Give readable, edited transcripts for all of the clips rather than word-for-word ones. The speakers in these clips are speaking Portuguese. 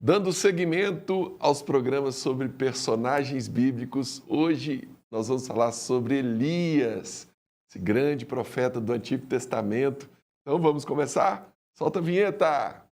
Dando seguimento aos programas sobre personagens bíblicos, hoje nós vamos falar sobre Elias, esse grande profeta do Antigo Testamento. Então vamos começar? Solta a vinheta!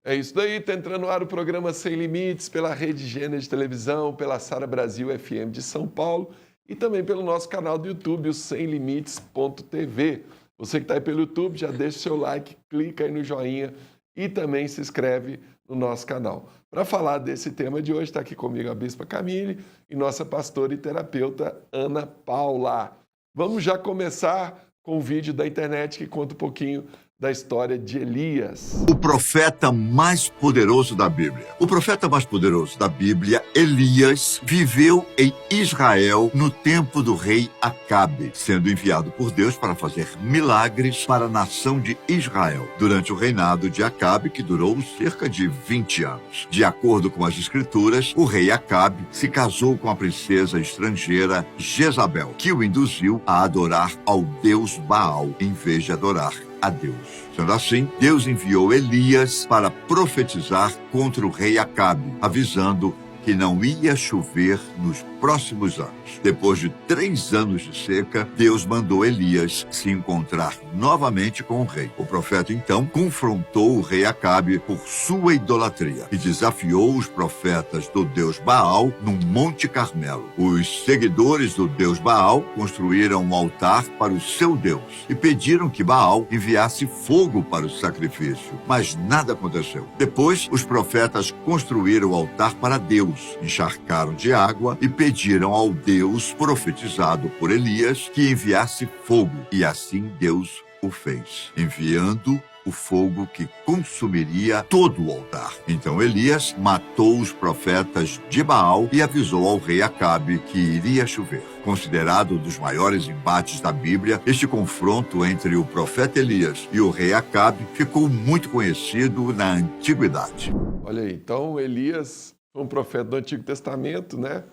É isso daí, está entrando no ar o programa Sem Limites, pela Rede Gênesis de Televisão, pela Sara Brasil FM de São Paulo e também pelo nosso canal do YouTube, o semlimites.tv. Você que está aí pelo YouTube, já deixa o seu like, clica aí no joinha e também se inscreve no nosso canal. Para falar desse tema de hoje, está aqui comigo a Bispa Camille e nossa pastora e terapeuta Ana Paula. Vamos já começar com um vídeo da internet que conta um pouquinho da história de Elias. O profeta mais poderoso da Bíblia. O profeta mais poderoso da Bíblia, Elias, viveu em Israel no tempo do rei Acabe, sendo enviado por Deus para fazer milagres para a nação de Israel, durante o reinado de Acabe, que durou cerca de 20 anos. De acordo com as escrituras, o rei Acabe se casou com a princesa estrangeira Jezabel, que o induziu a adorar ao deus Baal, em vez de adorar a Deus. Sendo assim, Deus enviou Elias para profetizar contra o rei Acabe, avisando que não ia chover nos próximos anos. Depois de 3 anos de seca, Deus mandou Elias se encontrar novamente com o rei. O profeta, então, confrontou o rei Acabe por sua idolatria e desafiou os profetas do deus Baal no Monte Carmelo. Os seguidores do deus Baal construíram um altar para o seu Deus e pediram que Baal enviasse fogo para o sacrifício, mas nada aconteceu. Depois, os profetas construíram o altar para Deus, encharcaram de água e pediram ao Deus profetizado por Elias que enviasse fogo. E assim Deus o fez, enviando o fogo que consumiria todo o altar. Então Elias matou os profetas de Baal e avisou ao rei Acabe que iria chover. Considerado um dos maiores embates da Bíblia, este confronto entre o profeta Elias e o rei Acabe ficou muito conhecido na antiguidade. Olha aí, então Elias foi um profeta do Antigo Testamento, né?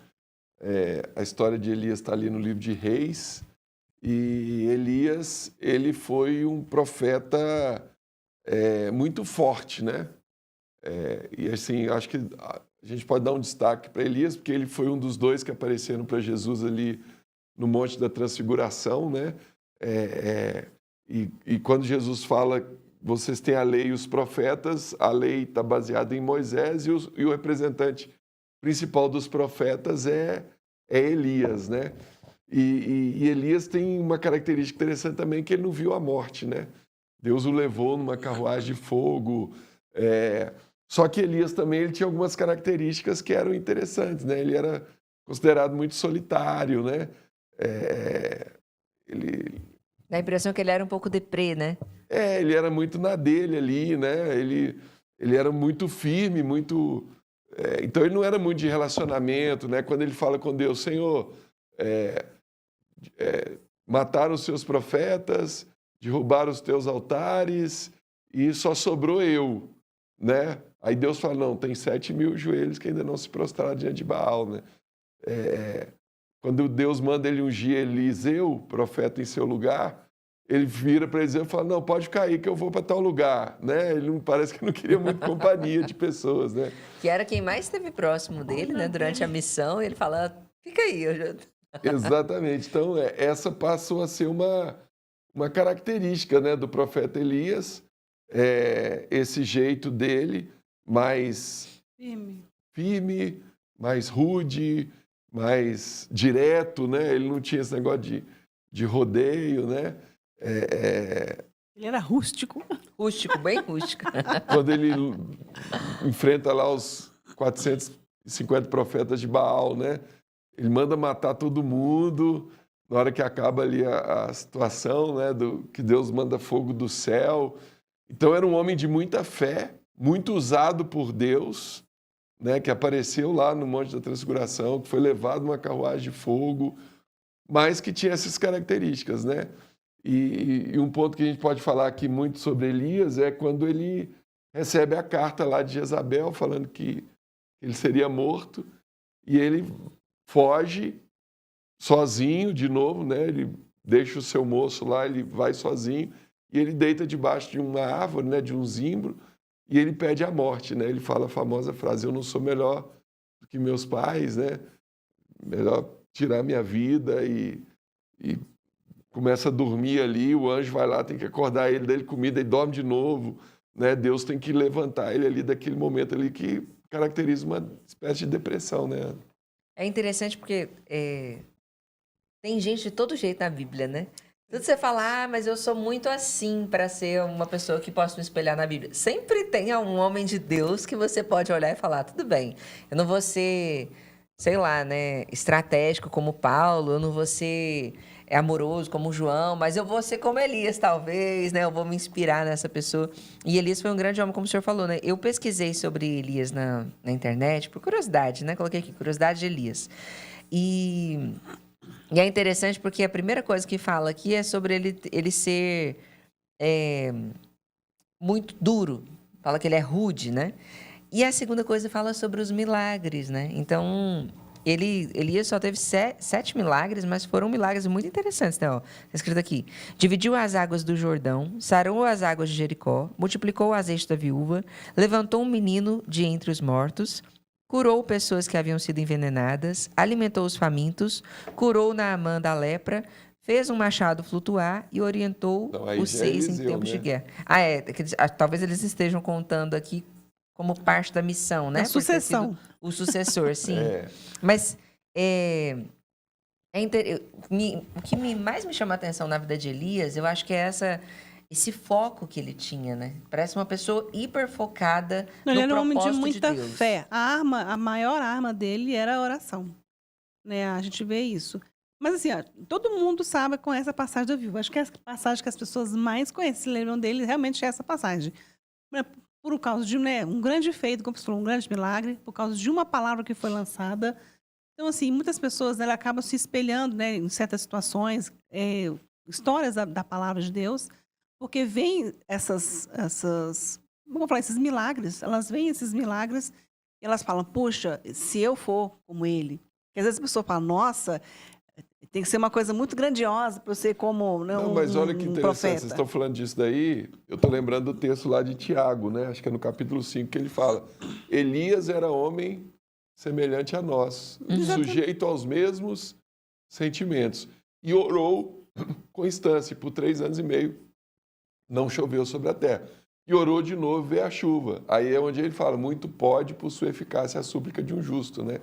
A história de Elias está ali no livro de Reis. E Elias, ele foi um profeta muito forte, né? E assim, acho que a gente pode dar um destaque para Elias, porque ele foi um dos 2 que apareceram para Jesus ali no Monte da Transfiguração, né? E quando Jesus fala, vocês têm a lei e os profetas, a lei está baseada em Moisés e o representante principal dos profetas é Elias, né? E Elias tem uma característica interessante também, que ele não viu a morte, né? Deus o levou numa carruagem de fogo. Só que Elias também ele tinha algumas características que eram interessantes, né? Ele era considerado muito solitário, né? Dá a impressão que ele era um pouco deprê, né? Ele era muito na dele ali, né? Ele era muito firme, muito... então ele não era muito de relacionamento, né? Quando ele fala com Deus, Senhor, mataram os seus profetas, derrubaram os teus altares e só sobrou eu, né? Aí Deus fala, não, tem 7.000 joelhos que ainda não se prostraram diante de Baal, né? Quando Deus manda ele ungir Eliseu, profeta em seu lugar, ele vira para Eliseu e fala, não, pode ficar aí que eu vou para tal lugar, né? Ele não, parece que não queria muito companhia de pessoas, né? Que era quem mais esteve próximo dele, né? Durante a missão, ele fala, fica aí. Exatamente. Então, essa passou a ser uma característica, né, do profeta Elias, esse jeito dele mais firme, mais rude, mais direto, né? Ele não tinha esse negócio de rodeio, né? Ele era rústico. Rústico, bem rústico. Quando ele enfrenta lá os 450 profetas de Baal, né? Ele manda matar todo mundo. Na hora que acaba ali a situação, né, que Deus manda fogo do céu. Então era um homem de muita fé, muito usado por Deus, né, que apareceu lá no Monte da Transfiguração, que foi levado numa carruagem de fogo. mas que tinha essas características, né? E um ponto que a gente pode falar aqui muito sobre Elias é quando ele recebe a carta lá de Jezabel falando que ele seria morto e ele foge sozinho de novo, né? Ele deixa o seu moço lá, ele vai sozinho e ele deita debaixo de uma árvore, né? De um zimbro, e ele pede a morte, né? Ele fala a famosa frase: eu não sou melhor do que meus pais, né? Melhor tirar minha vida e começa a dormir ali, o anjo vai lá, tem que acordar ele, dá ele comida e dorme de novo, né? Deus tem que levantar ele ali daquele momento ali que caracteriza uma espécie de depressão, né? É interessante porque tem gente de todo jeito na Bíblia, né? Tudo você fala, mas eu sou muito assim para ser uma pessoa que possa me espelhar na Bíblia. Sempre tem um homem de Deus que você pode olhar e falar, tudo bem, eu não vou ser, sei lá, né, estratégico como Paulo, eu não vou ser amoroso como João, mas eu vou ser como Elias, talvez, né? Eu vou me inspirar nessa pessoa. E Elias foi um grande homem, como o senhor falou, né? Eu pesquisei sobre Elias na internet, por curiosidade, né? Coloquei aqui, curiosidade de Elias. E é interessante porque a primeira coisa que fala aqui é sobre ele ser muito duro. Fala que ele é rude, né? E a segunda coisa fala sobre os milagres, né? Então, Elias só teve 7 milagres, mas foram milagres muito interessantes, né? Ó, tá escrito aqui. Dividiu as águas do Jordão, sarou as águas de Jericó, multiplicou o azeite da viúva, levantou um menino de entre os mortos, curou pessoas que haviam sido envenenadas, alimentou os famintos, curou Naamã da lepra, fez um machado flutuar e orientou os 6 em tempos de guerra. Talvez eles estejam contando aqui como parte da missão, né? A sucessão. O sucessor, sim. Mas o que mais me chama a atenção na vida de Elias, eu acho que é esse foco que ele tinha, né? Parece uma pessoa hiper focada no propósito de Deus. Ele era um homem de muita fé. A maior arma dele era a oração. Né? A gente vê isso. Mas assim, todo mundo sabe com essa passagem da viúva. Acho que é a passagem que as pessoas mais conhecem, se lembram dele, realmente é essa passagem. Por causa de um grande feito, como você falou, um grande milagre, por causa de uma palavra que foi lançada. Então, assim, muitas pessoas acabam se espelhando, né, em certas situações, histórias da palavra de Deus, porque vem vamos falar, esses milagres, elas veem esses milagres e elas falam, poxa, se eu for como ele. Porque às vezes a pessoa fala, nossa, tem que ser uma coisa muito grandiosa para eu ser como mas olha que interessante, profeta. Vocês estão falando disso daí, eu estou lembrando do texto lá de Tiago, né? Acho que é no capítulo 5 que ele fala, Elias era homem semelhante a nós, sujeito aos mesmos sentimentos, e orou com instância, por 3 anos e meio, não choveu sobre a terra. E orou de novo, veio a chuva. Aí é onde ele fala, muito pode por sua eficácia a súplica de um justo, né?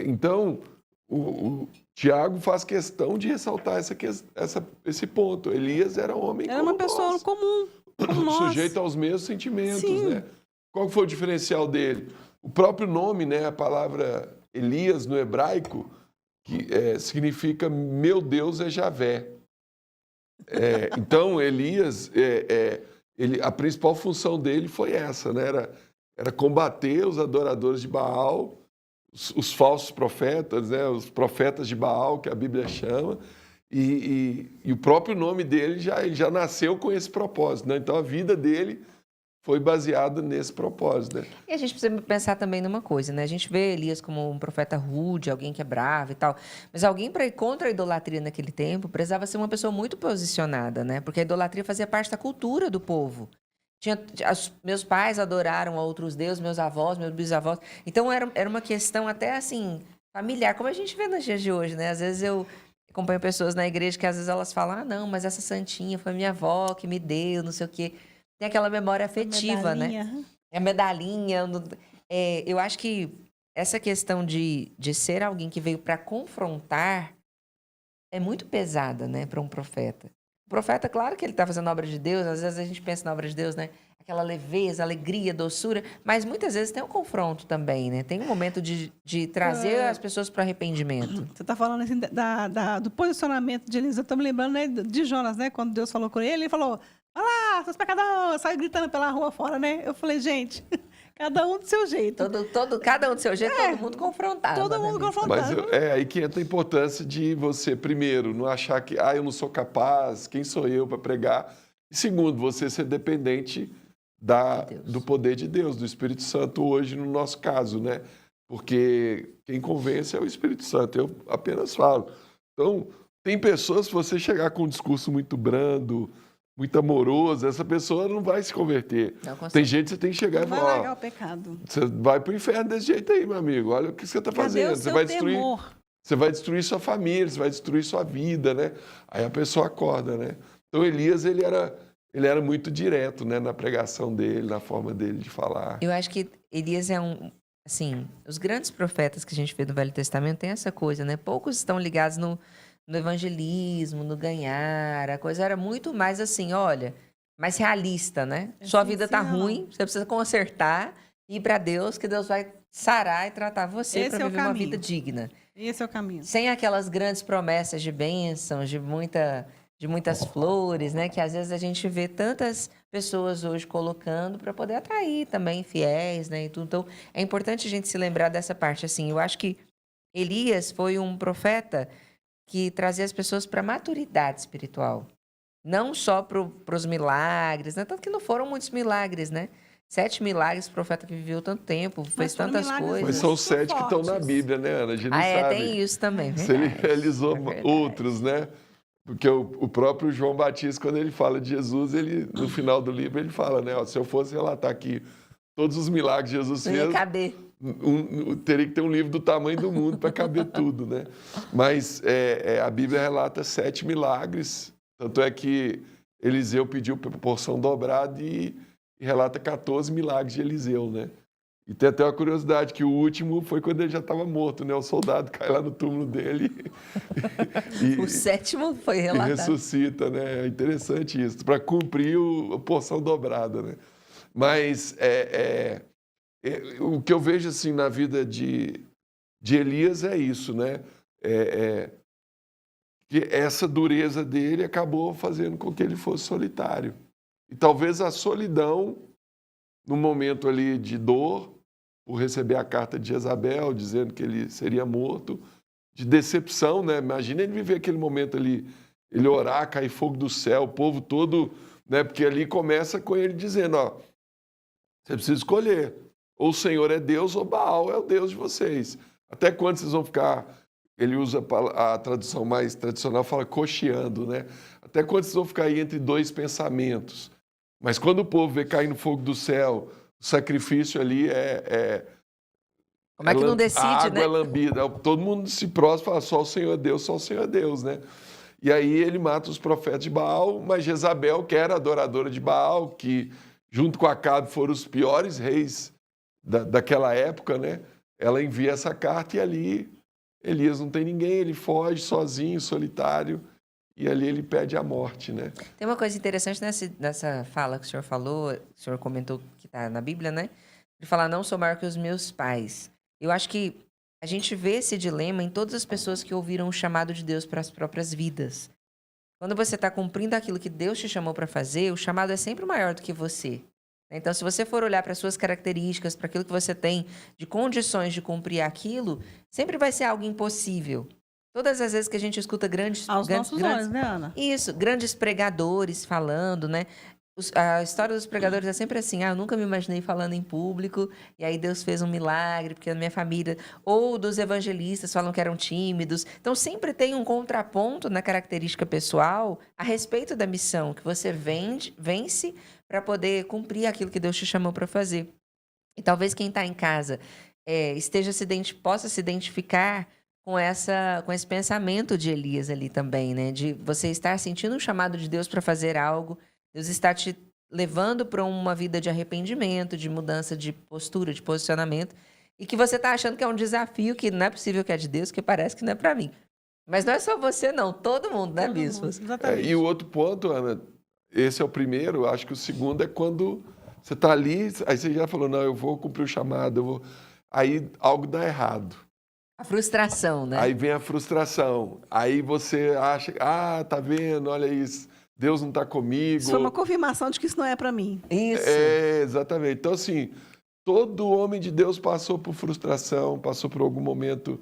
Então, o Tiago faz questão de ressaltar esse ponto. Elias era um homem era uma pessoa comum, como nós. Sujeito aos mesmos sentimentos, Sim. né? Qual foi o diferencial dele? O próprio nome, né? A palavra Elias no hebraico, que significa meu Deus é Javé. Então, Elias, a principal função dele foi essa, né? Era combater os adoradores de Baal, os falsos profetas, né? Os profetas de Baal, que a Bíblia chama, e o próprio nome dele já nasceu com esse propósito, né? Então a vida dele foi baseada nesse propósito, né? E a gente precisa pensar também numa coisa, né? A gente vê Elias como um profeta rude, alguém que é bravo e tal, mas alguém para ir contra a idolatria naquele tempo precisava ser uma pessoa muito posicionada, né? Porque a idolatria fazia parte da cultura do povo. Meus pais adoraram a outros deuses, meus avós, meus bisavós. Então, era uma questão até, assim, familiar, como a gente vê nos dias de hoje, né? Às vezes eu acompanho pessoas na igreja que às vezes elas falam, não, mas essa santinha foi minha avó que me deu, não sei o quê. Tem aquela memória afetiva, né? É a medalhinha. Eu acho que essa questão de ser alguém que veio para confrontar é muito pesada, né, para um profeta. O profeta, claro que ele está fazendo a obra de Deus, às vezes a gente pensa na obra de Deus, né? Aquela leveza, alegria, doçura, mas muitas vezes tem um confronto também, né? Tem um momento de trazer as pessoas para o arrependimento. Você está falando assim, do posicionamento de Elias. Eu estou me lembrando, né, de Jonas, né? Quando Deus falou com ele falou, vai lá, seus pecadores, saiu gritando pela rua fora, né? Eu falei, gente, Cada um do seu jeito. Cada um do seu jeito, todo mundo confrontado. Todo mundo Mas confrontado. aí que entra a importância de você, primeiro, não achar que eu não sou capaz, quem sou eu para pregar? E segundo, você ser dependente do poder de Deus, do Espírito Santo hoje, no nosso caso, né? Porque quem convence é o Espírito Santo, eu apenas falo. Então, tem pessoas, se você chegar com um discurso muito brando, muito amoroso, essa pessoa não vai se converter. Tem gente que você tem que chegar Não e vai falar, largar o pecado. você vai pro inferno desse jeito aí, meu amigo. Olha o que você está fazendo. Cadê o seu temor? Você vai destruir sua família, você vai destruir sua vida, né? Aí a pessoa acorda, né? Então Elias, ele era muito direto, né, na pregação dele, na forma dele de falar. Eu acho que Elias é assim, os grandes profetas que a gente vê no Velho Testamento tem essa coisa, né? Poucos estão ligados no evangelismo, no ganhar. A coisa era muito mais assim, olha, mais realista, né? Sua vida tá ruim, você precisa consertar e ir para Deus, que Deus vai sarar e tratar você para viver uma vida digna. Esse é o caminho. Sem aquelas grandes promessas de bênçãos, de muitas flores, né? Que às vezes a gente vê tantas pessoas hoje colocando para poder atrair também fiéis, né? E tudo. Então, é importante a gente se lembrar dessa parte. Assim, eu acho que Elias foi um profeta que trazia as pessoas para a maturidade espiritual. Não só para os milagres, né? Tanto que não foram muitos milagres, né? 7 milagres, o profeta que viveu tanto tempo, fez tantas coisas. Mas são 7 que estão na Bíblia, né, Ana? A gente não sabe. Tem isso também. Se ele realizou outros, né? Porque o próprio João Batista, quando ele fala de Jesus, ele, no final do livro, ele fala, né? Ó, se eu fosse relatar aqui todos os milagres que Jesus fez... Não ia caber. Teria que ter um livro do tamanho do mundo para caber tudo, né? Mas a Bíblia relata 7 milagres. Tanto é que Eliseu pediu porção dobrada e relata 14 milagres de Eliseu, né? E tem até uma curiosidade, que o último foi quando ele já estava morto, né? O soldado cai lá no túmulo dele o 7º foi relatado. E ressuscita, né? É interessante isso, para cumprir a porção dobrada, né? Mas o que eu vejo assim na vida de Elias é isso, né? Que essa dureza dele acabou fazendo com que ele fosse solitário. E talvez a solidão, no momento ali de dor, por receber a carta de Jezabel, dizendo que ele seria morto, de decepção, né? Imagina ele viver aquele momento ali, ele orar, cair fogo do céu, o povo todo, né? Porque ali começa com ele dizendo, ó, você precisa escolher, ou o Senhor é Deus ou Baal é o Deus de vocês. Até quando vocês vão ficar, ele usa a tradução mais tradicional, fala cocheando, né? Até quando vocês vão ficar aí entre dois pensamentos? Mas quando o povo vê cair no fogo do céu, o sacrifício ali como é que não decide, a água, né? É lambida. Todo mundo se prostra e fala, só o Senhor é Deus, só o Senhor é Deus, né? E aí ele mata os profetas de Baal, mas Jezabel, que era adoradora de Baal, que junto com Acabe foram os piores reis daquela época, né? Ela envia essa carta e ali Elias não tem ninguém, ele foge sozinho, solitário, e ali ele pede a morte, né? Tem uma coisa interessante nessa fala que o senhor falou, o senhor comentou que está na Bíblia, né? De falar, não sou maior que os meus pais. Eu acho que a gente vê esse dilema em todas as pessoas que ouviram o chamado de Deus para as próprias vidas. Quando você está cumprindo aquilo que Deus te chamou para fazer, o chamado é sempre maior do que você. Então, se você for olhar para as suas características, para aquilo que você tem de condições de cumprir aquilo, sempre vai ser algo impossível. Todas as vezes que a gente escuta grandes olhos, né, Ana? Isso, grandes pregadores falando, né? A história dos pregadores é sempre assim, eu nunca me imaginei falando em público, e aí Deus fez um milagre, porque a minha família... Ou dos evangelistas falam que eram tímidos. Então, sempre tem um contraponto na característica pessoal a respeito da missão, que você vence para poder cumprir aquilo que Deus te chamou para fazer. E talvez quem está em casa possa se identificar com esse pensamento de Elias ali também, né? De você estar sentindo um chamado de Deus para fazer algo, Deus está te levando para uma vida de arrependimento, de mudança de postura, de posicionamento, e que você está achando que é um desafio que não é possível que é de Deus, que parece que não é para mim. Mas não é só você, não. Todo mundo, né, bispo? Exatamente. E o outro ponto, Ana, esse é o primeiro, acho que o segundo é quando você está ali, aí você já falou, não, eu vou cumprir o chamado, aí algo dá errado. A frustração, né? Aí vem a frustração. Aí você acha, tá vendo, olha isso, Deus não está comigo. Isso foi uma confirmação de que isso não é para mim. Isso. Exatamente. Então, assim, todo homem de Deus passou por frustração, passou por algum momento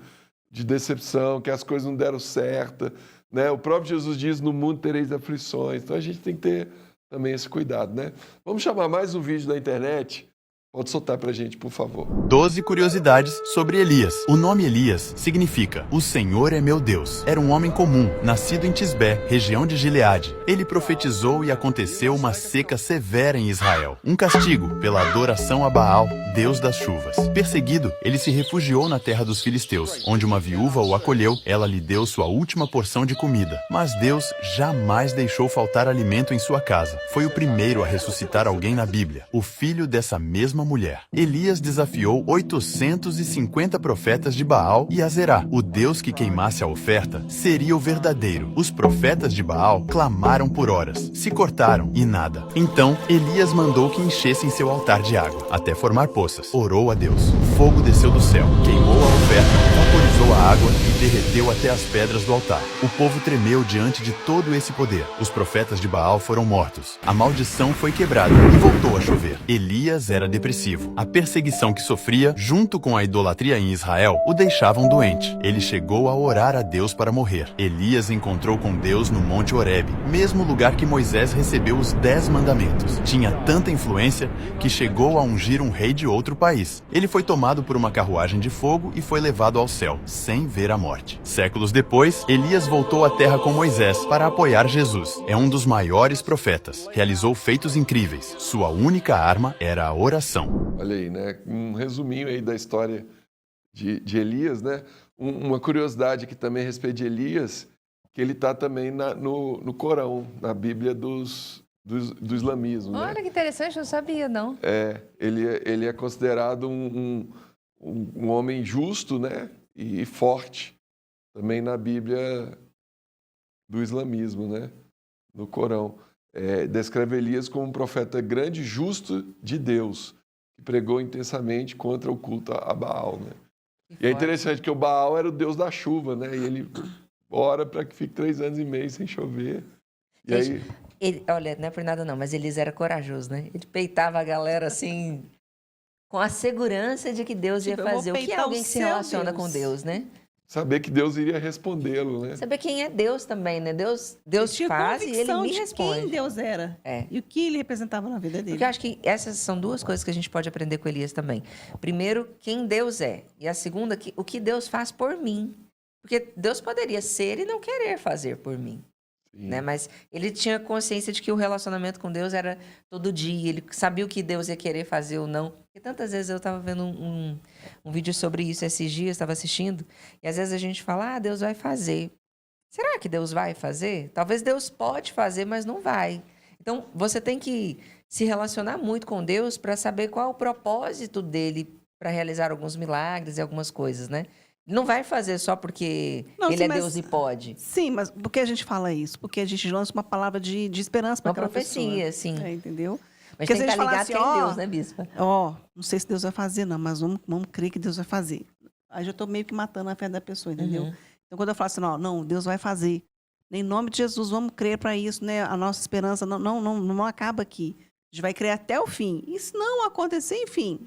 de decepção, que as coisas não deram certo, né? O próprio Jesus diz, no mundo tereis aflições. Então a gente tem que ter também esse cuidado, né? Vamos chamar mais um vídeo da internet? Pode soltar pra gente, por favor. 12 curiosidades sobre Elias. O nome Elias significa O Senhor é meu Deus. Era um homem comum, nascido em Tisbé, região de Gileade. Ele profetizou e aconteceu uma seca severa em Israel. Um castigo pela adoração a Baal, Deus das chuvas. Perseguido, ele se refugiou na terra dos filisteus, onde uma viúva o acolheu. Ela lhe deu sua última porção de comida. Mas Deus jamais deixou faltar alimento em sua casa. Foi o primeiro a ressuscitar alguém na Bíblia, o filho dessa mesma mulher. Elias desafiou 850 profetas de Baal e Azerá. O Deus que queimasse a oferta seria o verdadeiro. Os profetas de Baal clamaram por horas, se cortaram e nada. Então, Elias mandou que enchessem seu altar de água, até formar poças. Orou a Deus. Fogo desceu do céu, queimou a oferta, vaporizou a água e derreteu até as pedras do altar. O povo tremeu diante de todo esse poder. Os profetas de Baal foram mortos. A maldição foi quebrada e voltou a chover. Elias era depressivo. A perseguição que sofria, junto com a idolatria em Israel, o deixavam doente. Ele chegou a orar a Deus para morrer. Elias encontrou com Deus no Monte Horebe, mesmo lugar que Moisés recebeu os 10 mandamentos. Tinha tanta influência que chegou a ungir um rei de outro país. Ele foi tomado por uma carruagem de fogo e foi levado ao céu, sem ver a morte. Séculos depois, Elias voltou à terra com Moisés para apoiar Jesus. É um dos maiores profetas. Realizou feitos incríveis. Sua única arma era a oração. Olha aí, né? Um resuminho aí da história de Elias, né? Uma curiosidade aqui também a respeito de Elias, que ele está também no Corão, na Bíblia do islamismo. Olha, né? que interessante, eu não sabia, não. Ele é considerado um homem justo, né? E forte, também na Bíblia do islamismo, né? No Corão. Descreve Elias como um profeta grande e justo de Deus, que pregou intensamente contra o culto a Baal, né? E é interessante que o Baal era o deus da chuva, né? E ele ora para que fique 3 anos e meio sem chover. E aí... Olha, não é por nada não, mas Elias era corajoso, né? Ele peitava a galera assim, com a segurança de que Deus ia fazer. O que é alguém que se relaciona com Deus, né? Saber que Deus iria respondê-lo, né? Saber quem é Deus também, né? Deus faz e ele me responde. Quem Deus era e o que ele representava na vida dele. Porque eu acho que essas são 2 coisas que a gente pode aprender com Elias também. Primeiro, quem Deus é. E a segunda, o que Deus faz por mim. Porque Deus poderia ser e não querer fazer por mim. Né? Mas ele tinha consciência de que o relacionamento com Deus era todo dia. Ele sabia o que Deus ia querer fazer ou não. E tantas vezes eu estava vendo um vídeo sobre isso esses dias, estava assistindo. E às vezes a gente fala, Deus vai fazer. Será que Deus vai fazer? Talvez Deus pode fazer, mas não vai. Então, você tem que se relacionar muito com Deus para saber qual é o propósito dele para realizar alguns milagres e algumas coisas, né? Não vai fazer só porque ele é Deus e pode. Sim, mas por que a gente fala isso? Porque a gente lança uma palavra de esperança para aquela pessoa. Uma profecia, sim. Entendeu? Mas porque tem que estar ligado assim, quem é Deus, né, bispa? Não sei se Deus vai fazer, não, mas vamos crer que Deus vai fazer. Aí já estou meio que matando a fé da pessoa, entendeu? Uhum. Então, quando eu falo assim, não, Deus vai fazer. Em nome de Jesus, vamos crer para isso, né? A nossa esperança não acaba aqui. A gente vai crer até o fim. E se não acontecer, enfim...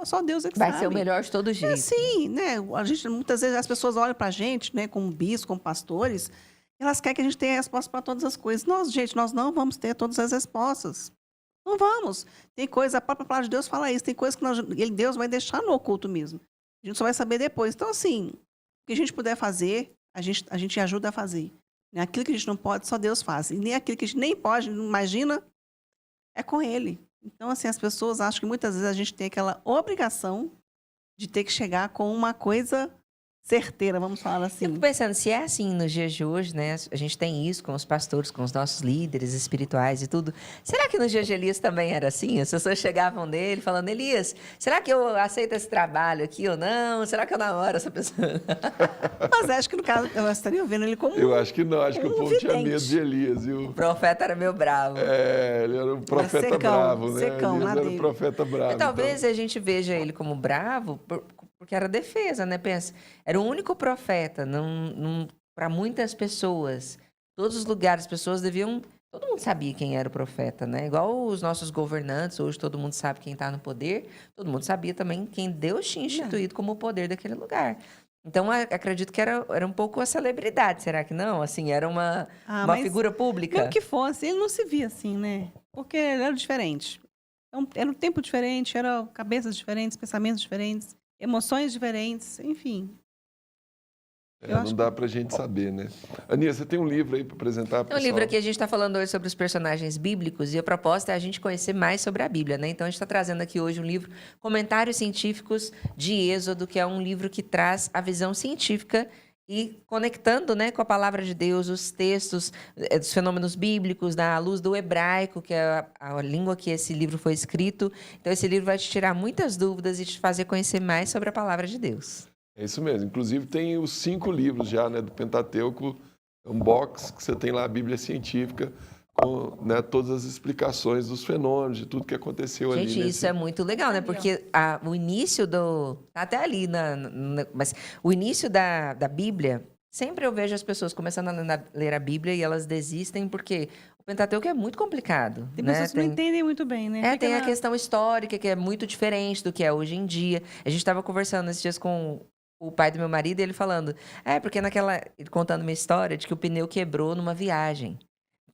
Só Deus é que sabe. Vai ser o melhor de todo jeito. Sim, né? Muitas vezes as pessoas olham para a gente, né, como bispos, como pastores, elas querem que a gente tenha resposta para todas as coisas. Nós não vamos ter todas as respostas. Não vamos. Tem coisa, a própria palavra de Deus fala isso, tem coisa que Deus vai deixar no oculto mesmo. A gente só vai saber depois. Então, assim, o que a gente puder fazer, a gente ajuda a fazer. Aquilo que a gente não pode, só Deus faz. E nem aquilo que a gente nem pode, não imagina, é com Ele. Então, assim, as pessoas acham que muitas vezes a gente tem aquela obrigação de ter que chegar com uma coisa certeira, vamos falar assim. Eu fico pensando, se é assim nos dias de hoje, né? A gente tem isso com os pastores, com os nossos líderes espirituais e tudo. Será que nos dias de Elias também era assim? As pessoas chegavam nele falando, Elias, será que eu aceito esse trabalho aqui ou não? Será que eu namoro essa pessoa? Mas acho que no caso, eu estaria vendo ele como Eu acho que não, acho que o povo vidente. tinha medo de Elias. O profeta era meio bravo. Ele era um profeta bravo, né? Secão, Elias era um profeta bravo. E talvez a gente veja ele como bravo porque era defesa, né? Pensa, era o único profeta para muitas pessoas. Todos os lugares, as pessoas deviam... Todo mundo sabia quem era o profeta, né? Igual os nossos governantes, hoje todo mundo sabe quem está no poder, todo mundo sabia também quem Deus tinha instituído como o poder daquele lugar. Então, acredito que era um pouco a celebridade, será que não? Assim, era uma Mas figura pública. mesmo que fosse, ele não se via assim, né? Porque ele era diferente. Então, era um tempo diferente, eram cabeças diferentes, pensamentos diferentes, emoções diferentes, enfim. Não dá pra gente saber, né? Aninha, você tem um livro aí para apresentar, Tem um livro aqui, a gente está falando hoje sobre os personagens bíblicos e a proposta é a gente conhecer mais sobre a Bíblia, né? Então, a gente está trazendo aqui hoje um livro, Comentários Científicos de Êxodo, que é um livro que traz a visão científica e conectando, né, com a palavra de Deus, os textos dos fenômenos bíblicos, à luz do hebraico, que é a língua que esse livro foi escrito. Então, esse livro vai te tirar muitas dúvidas e te fazer conhecer mais sobre a palavra de Deus. É isso mesmo. Inclusive, tem os 5 livros já, né, do Pentateuco, um box que você tem lá a Bíblia científica, com, né, todas as explicações dos fenômenos, de tudo que aconteceu ali. Gente, isso é muito legal, né? Porque o início do... Até ali, mas o início da Bíblia, sempre eu vejo as pessoas começando a ler a Bíblia e elas desistem porque o Pentateuco é muito complicado. Tem né? pessoas que não entendem muito bem, né? Tem a questão histórica, que é muito diferente do que é hoje em dia. A gente estava conversando esses dias com o pai do meu marido, e ele falando, porque ele contando uma história de que o pneu quebrou numa viagem.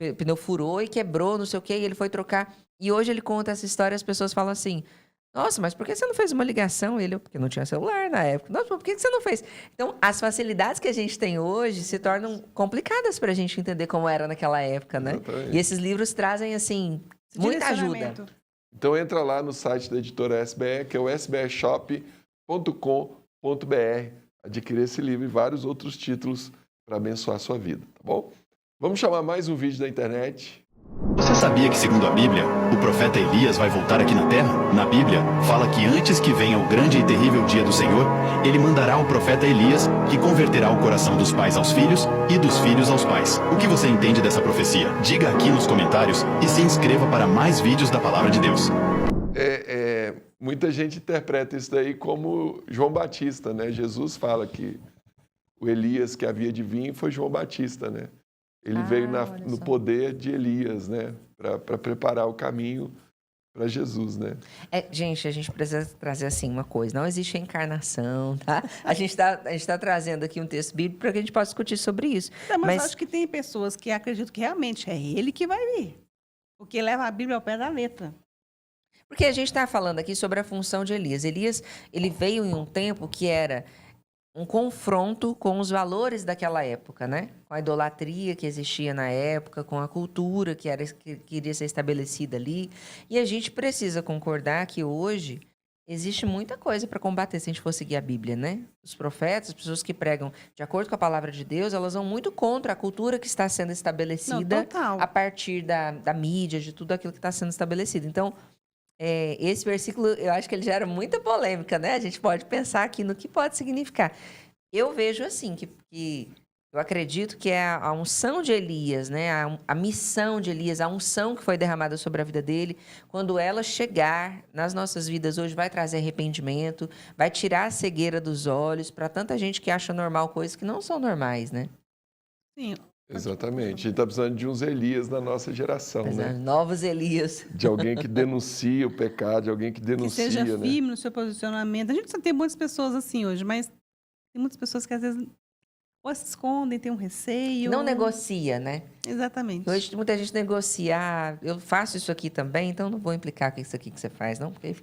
O pneu furou e quebrou, não sei o quê, e ele foi trocar. E hoje ele conta essa história e as pessoas falam assim, nossa, mas por que você não fez uma ligação? Porque não tinha celular na época. Nossa, por que você não fez? Então, as facilidades que a gente tem hoje se tornam complicadas para a gente entender como era naquela época, né? Exatamente. E esses livros trazem, assim, muita ajuda. Então, entra lá no site da editora SBE, que é o sbshop.com.br, adquirir esse livro e vários outros títulos para abençoar a sua vida, tá bom? Vamos chamar mais um vídeo da internet. Você sabia que, segundo a Bíblia, o profeta Elias vai voltar aqui na Terra? Na Bíblia, fala que antes que venha o grande e terrível dia do Senhor, ele mandará o profeta Elias, que converterá o coração dos pais aos filhos e dos filhos aos pais. O que você entende dessa profecia? Diga aqui nos comentários e se inscreva para mais vídeos da Palavra de Deus. Muita gente interpreta isso daí como João Batista, né? Jesus fala que o Elias que havia de vir foi João Batista, né? Ele veio no poder de Elias, né? Para preparar o caminho para Jesus, né? Gente, a gente precisa trazer assim uma coisa. Não existe reencarnação, tá? A gente tá trazendo aqui um texto bíblico para que a gente possa discutir sobre isso. Mas acho que tem pessoas que acreditam que realmente é ele que vai vir. Porque leva a Bíblia ao pé da letra. Porque a gente está falando aqui sobre a função de Elias. Elias, ele veio em um tempo que era um confronto com os valores daquela época, né? Com a idolatria que existia na época, com a cultura que iria ser estabelecida ali. E a gente precisa concordar que hoje existe muita coisa para combater se a gente for seguir a Bíblia, né? Os profetas, as pessoas que pregam de acordo com a palavra de Deus, elas vão muito contra a cultura que está sendo estabelecida a partir da mídia, de tudo aquilo que está sendo estabelecido. Então, esse versículo, eu acho que ele gera muita polêmica, né? A gente pode pensar aqui no que pode significar. Eu vejo assim, que eu acredito que é a unção de Elias, né? A missão de Elias, a unção que foi derramada sobre a vida dele, quando ela chegar nas nossas vidas hoje, vai trazer arrependimento, vai tirar a cegueira dos olhos para tanta gente que acha normal coisas que não são normais, né? Sim. Exatamente. A gente está precisando de uns Elias na nossa geração, né? Novos Elias. De alguém que denuncia o pecado, de alguém que denuncia, que seja firme, né? no seu posicionamento. A gente só tem muitas pessoas assim hoje, mas tem muitas pessoas que às vezes ou se escondem, têm um receio. Não negocia, né? Exatamente. Hoje muita gente negocia, eu faço isso aqui também, então não vou implicar com isso aqui que você faz, não? Porque...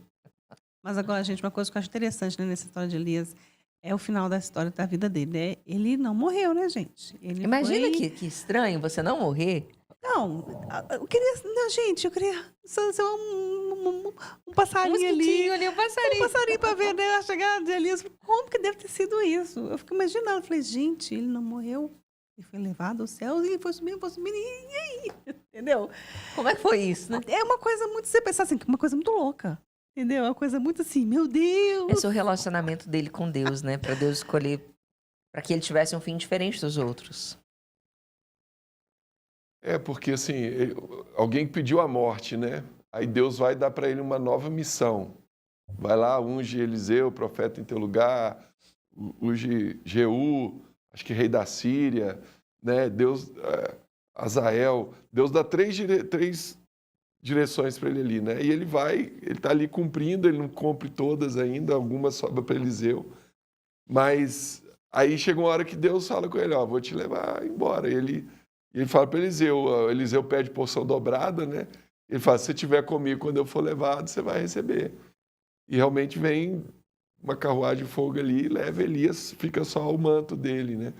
Mas agora, gente, uma coisa que eu acho interessante, né, nessa história de Elias é o final da história da vida dele, né? Ele não morreu, né, gente? Imagina que estranho você não morrer. Não, eu queria... Não, gente, eu queria ser um passarinho ali. Um passarinho. Um passarinho para ver, né? A chegada de Elias. Como que deve ter sido isso? Eu fico imaginando. Eu falei, gente, ele não morreu. Ele foi levado ao céu e foi subindo, e aí? Entendeu? Como é que foi isso, né? É uma coisa muito... Você pensar assim, uma coisa muito louca. Entendeu? É uma coisa muito assim, meu Deus. Esse é o relacionamento dele com Deus, né? Para Deus escolher, para que ele tivesse um fim diferente dos outros. Porque assim, alguém pediu a morte, né? Aí Deus vai dar para ele uma nova missão. Vai lá, unge Eliseu, profeta em teu lugar, unge Jeú, acho que rei da Síria, né? Deus, Azael. Deus dá três direções para ele ali, né? E ele está ali cumprindo, ele não cumpre todas ainda, algumas sobra para Eliseu. Mas aí chega uma hora que Deus fala com ele, ó, vou te levar embora. E ele fala para Eliseu, Eliseu pede porção dobrada, né? Ele fala, se você estiver comigo quando eu for levado, você vai receber. E realmente vem uma carruagem de fogo ali, leva Elias, fica só o manto dele, né?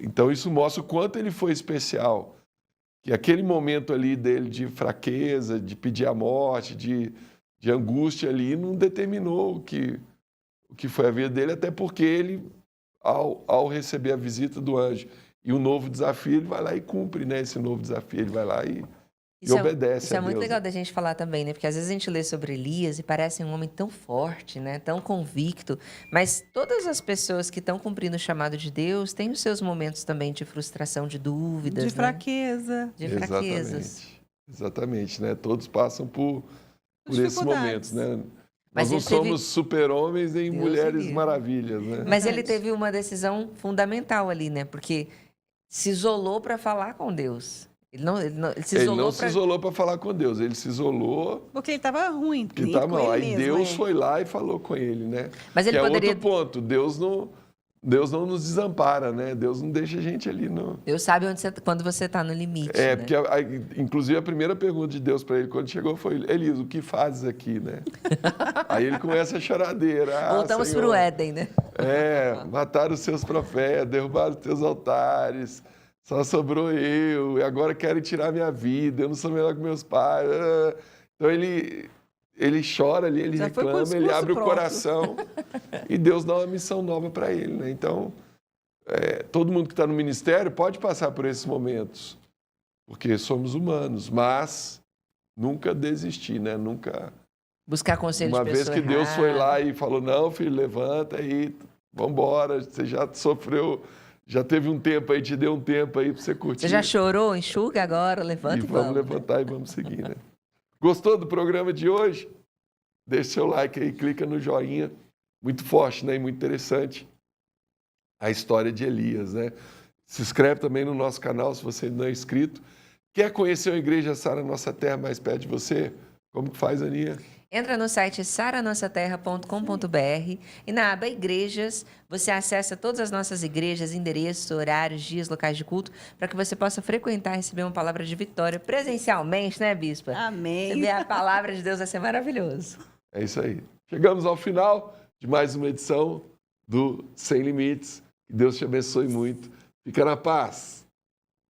Então isso mostra o quanto ele foi especial. Que aquele momento ali dele de fraqueza, de pedir a morte, de angústia ali, não determinou o que foi a vida dele, até porque ele, ao receber a visita do anjo e um novo desafio, ele vai lá e cumpre, né, esse novo desafio, ele vai lá e obedece Isso é a muito Deus, legal né? da gente falar também, né? Porque às vezes a gente lê sobre Elias e parece um homem tão forte, né? Tão convicto. Mas todas as pessoas que estão cumprindo o chamado de Deus têm os seus momentos também de frustração, de dúvidas, De né? fraqueza. De fraquezas. Exatamente, né? Todos passam por esses momentos, né? Mas Nós não somos super-homens nem Deus mulheres livre. maravilhas, né? Mas ele Verdade. teve uma decisão fundamental ali, né? Porque se isolou para falar com Deus. Ele se Ele isolou não se isolou para falar com Deus, ele se isolou Porque ele estava ruim. porque nem tá com mal. ele Aí mesmo, Deus é. foi lá e falou com ele, né? Mas ele que poderia- é outro ponto. Deus não nos desampara, né? Deus não deixa a gente ali no... Deus sabe quando você está no limite, né? Porque, inclusive, a primeira pergunta de Deus para ele quando chegou foi: Elias, o que fazes aqui, né? Aí ele começa a choradeira. Voltamos para o Éden, né? Mataram os seus profetas, derrubaram os teus altares, só sobrou eu, e agora querem tirar minha vida, eu não sou melhor que meus pais. Então ele chora ali, ele Já foi com o reclama, ele discurso abre pronto. o coração e Deus dá uma missão nova para ele, né? Então, todo mundo que está no ministério pode passar por esses momentos, porque somos humanos, mas nunca desistir, né? Nunca... Buscar conselho Uma de vez pessoa que Deus foi errada. lá e falou, não, filho, levanta aí, vamos embora, você já sofreu, já teve um tempo aí, te deu um tempo aí para você curtir. Você já chorou? Enxuga agora, levanta e vamos vamos. Né? levantar e vamos seguir, né? Gostou do programa de hoje? Deixe seu like aí, clica no joinha. Muito forte, né? E muito interessante a história de Elias, né? Se inscreve também no nosso canal, se você não é inscrito. Quer conhecer a Igreja Sara Nossa Terra mais perto de você? Como que faz, Aninha? Entra no site saranossaterra.com.br e na aba Igrejas você acessa todas as nossas igrejas, endereços, horários, dias, locais de culto, para que você possa frequentar e receber uma palavra de vitória presencialmente, né, Bispa? Amém. Receber a palavra de Deus vai ser maravilhoso. É isso aí. Chegamos ao final de mais uma edição do Sem Limites. Que Deus te abençoe muito. Fica na paz.